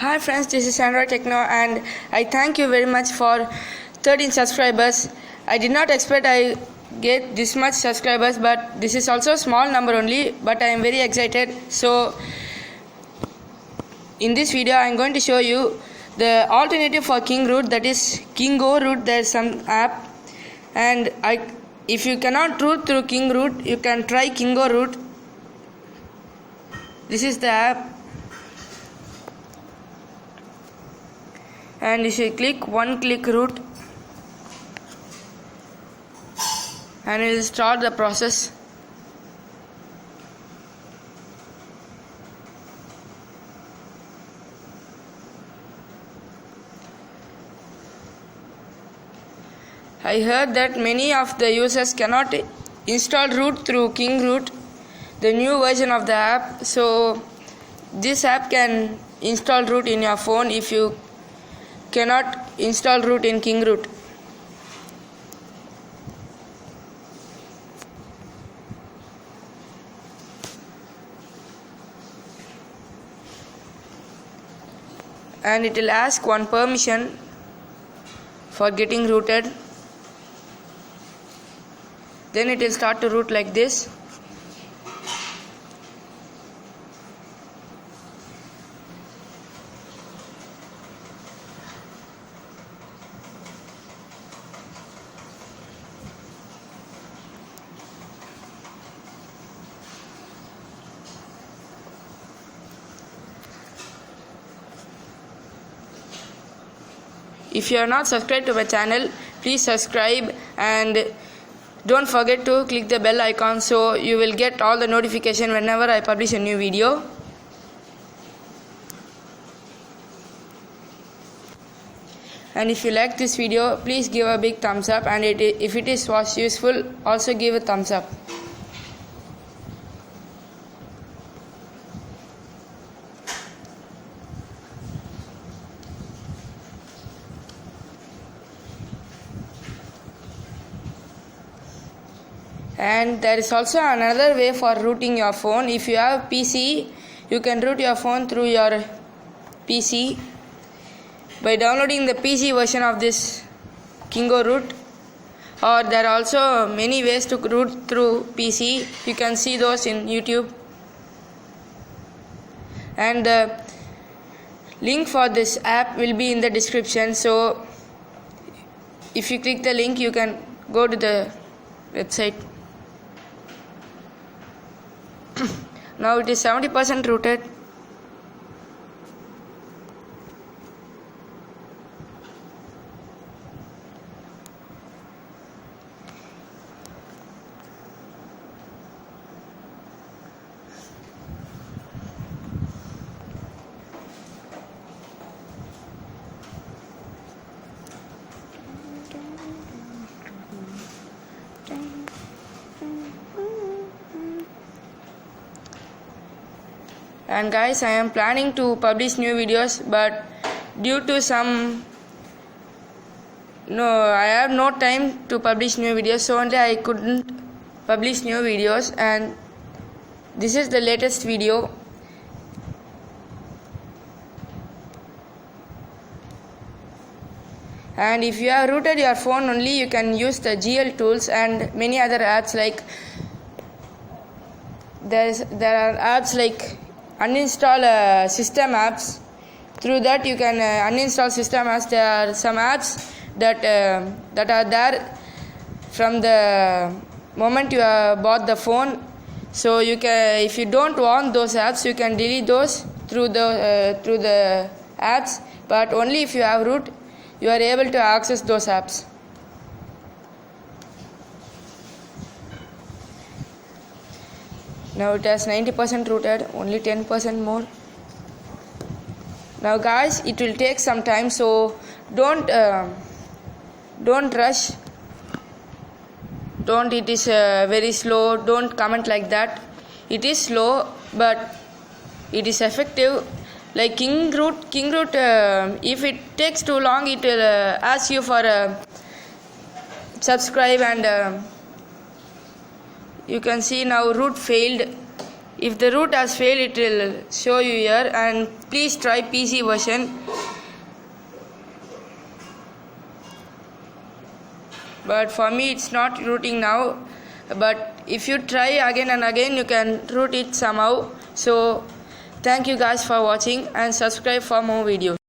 Hi friends, this is Android Techno and I thank you very much for 13 subscribers. I did not expect I get this much subscribers, but this is also a small number only, but I am very excited. So in this video I am going to show you the alternative for Kingroot, that is Kingoroot. There is some app, and if you cannot root through Kingroot, you can try Kingoroot. This is the app, and if you click one-click root, and it will start the process. I heard that many of the users cannot install root through Kingroot, the new version of the app. So this app can install root in your phone if you cannot install root in Kingroot. And it will ask one permission for getting rooted. Then it will start to root like this. If you are not subscribed to my channel, please subscribe and don't forget to click the bell icon so you will get all the notification whenever I publish a new video. And if you like this video, please give a big thumbs up, and if it was useful, also give a thumbs up. And there is also another way for rooting your phone. If you have PC, you can root your phone through your PC by downloading the PC version of this Kingoroot. Or there are also many ways to root through PC. You can see those in YouTube. And the link for this app will be in the description. So if you click the link, you can go to the website. Now it is 70% rooted. And guys, I am planning to publish new videos, but due to I have no time to publish new videos, so only I couldn't publish new videos, and this is the latest video. And if you have rooted your phone only, you can use the GL tools and many other apps. Like there are apps like uninstall system apps. Through that you can uninstall system apps. There are some apps that are there from the moment you bought the phone. So you can, if you don't want those apps, you can delete those through the apps. But only if you have root, you are able to access those apps. Now it has 90% rooted, only 10% more. Now guys, it will take some time, so don't rush. It is very slow. Don't comment like that. It is slow, but it is effective. Like Kingroot, if it takes too long, it will ask you for subscribe, and you can see now root failed. If the root has failed, it will show you here, and please try PC version. But for me it's not rooting now, but if you try again and again, you can root it somehow. So thank you guys for watching, and subscribe for more videos.